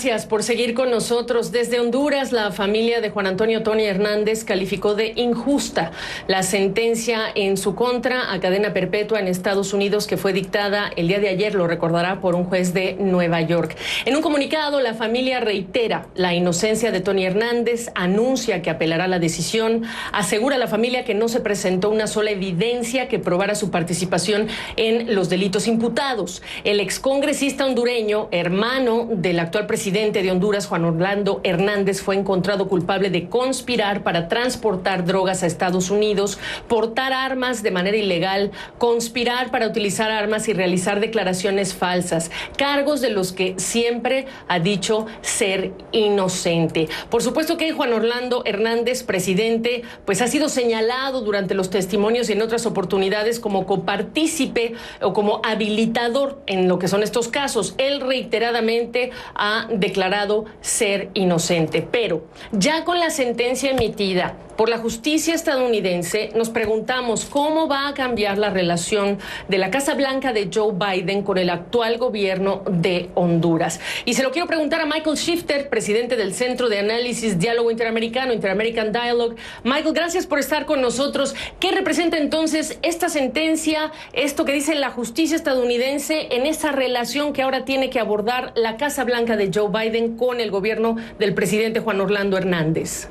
gracias por seguir con nosotros. Desde Honduras, la familia de Juan Antonio Tony Hernández calificó de injusta la sentencia en su contra a cadena perpetua en Estados Unidos que fue dictada el día de ayer, lo recordará, por un juez de Nueva York. En un comunicado, la familia reitera la inocencia de Tony Hernández, anuncia que apelará la decisión, asegura a la familia que no se presentó una sola evidencia que probara su participación en los delitos imputados. El excongresista hondureño, hermano del actual presidente de Honduras, Juan Orlando Hernández, fue encontrado culpable de conspirar para transportar drogas a Estados Unidos, portar armas de manera ilegal, conspirar para utilizar armas y realizar declaraciones falsas, cargos de los que siempre ha dicho ser inocente. Por supuesto que Juan Orlando Hernández, presidente, pues ha sido señalado durante los testimonios y en otras oportunidades como copartícipe o como habilitador en lo que son estos casos. Él reiteradamente ha declarado ser inocente. Pero ya con la sentencia emitida por la justicia estadounidense, nos preguntamos cómo va a cambiar la relación de la Casa Blanca de Joe Biden con el actual gobierno de Honduras. Y se lo quiero preguntar a Michael Shifter, presidente del Centro de Análisis Diálogo Interamericano, Inter-American Dialogue. Michael, gracias por estar con nosotros. ¿Qué representa entonces esta sentencia, esto que dice la justicia estadounidense en esa relación que ahora tiene que abordar la Casa Blanca de Joe Biden con el gobierno del presidente Juan Orlando Hernández?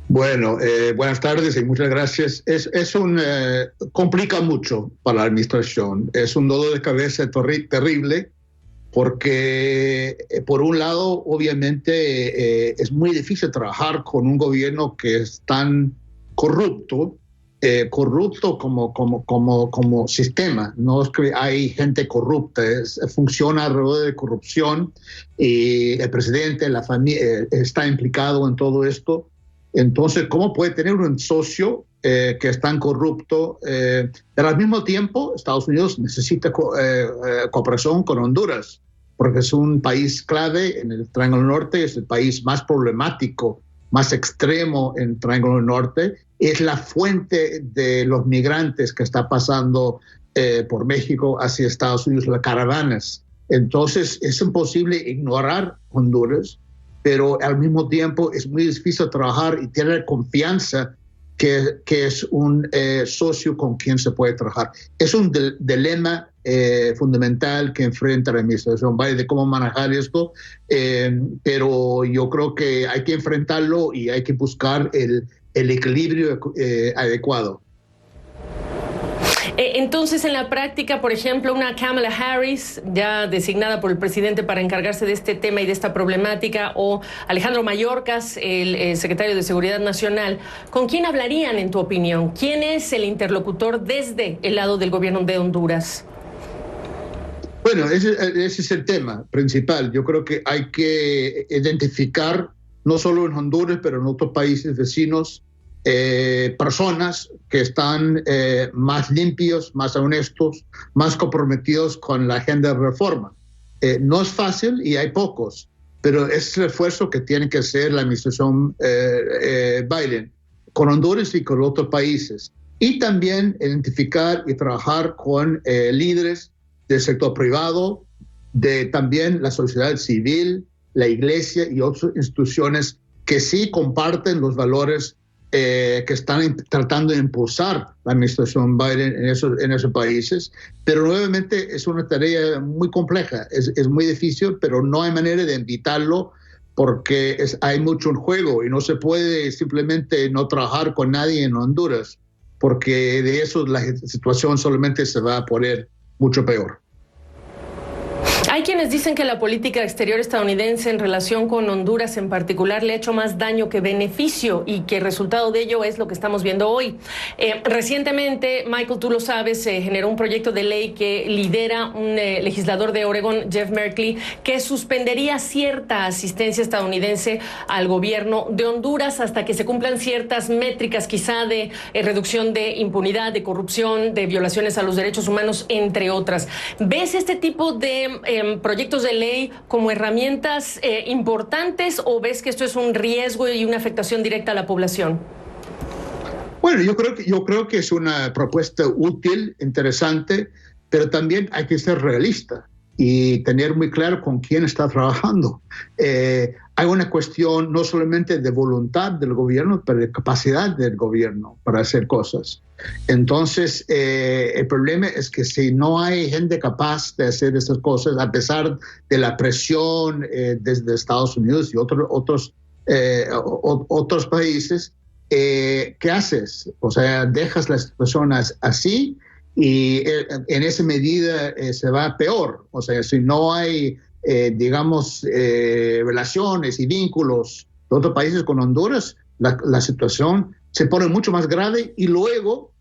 Bueno, buenas tardes y muchas gracias. Complica mucho para la administración. Es un dolor de cabeza terrible porque, por un lado, obviamente, es muy difícil trabajar con un gobierno que es tan corrupto como sistema. No es que hay gente corrupta, funciona alrededor de corrupción y el presidente, la familia, está implicado en todo esto. Entonces, ¿cómo puede tener un socio que es tan corrupto? Pero al mismo tiempo, Estados Unidos necesita cooperación con Honduras, porque es un país clave en el Triángulo Norte, es el país más problemático, más extremo en el Triángulo Norte, es la fuente de los migrantes que está pasando por México hacia Estados Unidos, las caravanas. Entonces, es imposible ignorar Honduras, pero al mismo tiempo es muy difícil trabajar y tener confianza que es un socio con quien se puede trabajar. Es un dilema fundamental que enfrenta la administración Biden de cómo manejar esto, pero yo creo que hay que enfrentarlo y hay que buscar el equilibrio adecuado. Entonces, en la práctica, por ejemplo, una Kamala Harris, ya designada por el presidente para encargarse de este tema y de esta problemática, o Alejandro Mayorkas, el secretario de Seguridad Nacional, ¿con quién hablarían, en tu opinión? ¿Quién es el interlocutor desde el lado del gobierno de Honduras? Bueno, ese es el tema principal. Yo creo que hay que identificar, no solo en Honduras, pero en otros países vecinos, personas que están más limpios, más honestos, más comprometidos con la agenda de reforma. No es fácil y hay pocos, pero es el esfuerzo que tiene que hacer la administración Biden con Honduras y con otros países. Y también identificar y trabajar con líderes del sector privado, de también la sociedad civil, la iglesia y otras instituciones que sí comparten los valores que están tratando de impulsar la administración Biden en esos países, pero nuevamente es una tarea muy compleja, es muy difícil, pero no hay manera de invitarlo porque hay mucho en juego y no se puede simplemente no trabajar con nadie en Honduras, porque de eso la situación solamente se va a poner mucho peor. Hay quienes dicen que la política exterior estadounidense en relación con Honduras en particular le ha hecho más daño que beneficio y que el resultado de ello es lo que estamos viendo hoy. Recientemente, Michael, tú lo sabes, se generó un proyecto de ley que lidera un legislador de Oregón, Jeff Merkley, que suspendería cierta asistencia estadounidense al gobierno de Honduras hasta que se cumplan ciertas métricas, quizá de reducción de impunidad, de corrupción, de violaciones a los derechos humanos, entre otras. ¿Ves este tipo de proyectos de ley como herramientas importantes o ves que esto es un riesgo y una afectación directa a la población? Bueno, yo creo que es una propuesta útil, interesante, pero también hay que ser realista. y tener muy claro con quién está trabajando. Hay una cuestión no solamente de voluntad del gobierno, pero de capacidad del gobierno para hacer cosas. Entonces, el problema es que si no hay gente capaz de hacer estas cosas, a pesar de la presión desde Estados Unidos y otros países, ¿qué haces? O sea, dejas las personas así y en esa medida se va peor. O sea, si no hay, digamos, relaciones y vínculos de otros países con Honduras, la situación se pone mucho más grave y luego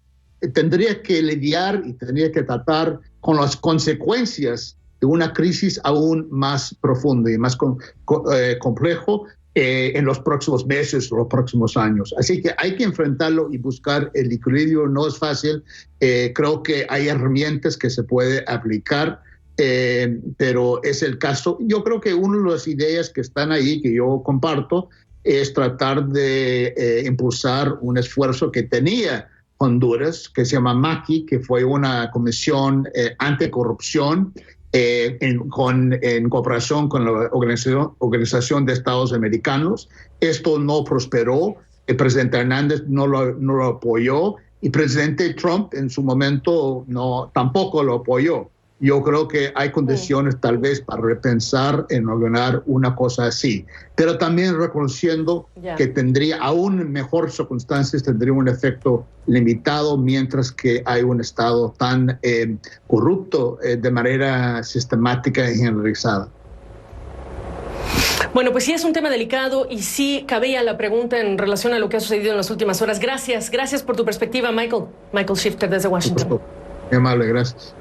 tendría que lidiar y tendría que tratar con las consecuencias de una crisis aún más profunda y más complejo en los próximos meses o los próximos años. Así que hay que enfrentarlo y buscar el equilibrio. No es fácil. Creo que hay herramientas que se puede aplicar, pero es el caso. Yo creo que una de las ideas que están ahí, que yo comparto, es tratar de impulsar un esfuerzo que tenía Honduras, que se llama MACI, que fue una comisión anticorrupción en cooperación con la Organización de Estados Americanos. Esto no prosperó, el presidente Hernández no lo apoyó y el presidente Trump en su momento tampoco lo apoyó. Yo creo que hay condiciones tal vez para repensar en ordenar una cosa así, pero también reconociendo que tendría, aún en mejores circunstancias, tendría un efecto limitado, mientras que hay un Estado tan corrupto de manera sistemática y generalizada. Bueno, pues sí es un tema delicado y sí cabía la pregunta en relación a lo que ha sucedido en las últimas horas. Gracias por tu perspectiva, Michael. Michael Shifter desde Washington. Muy amable, gracias.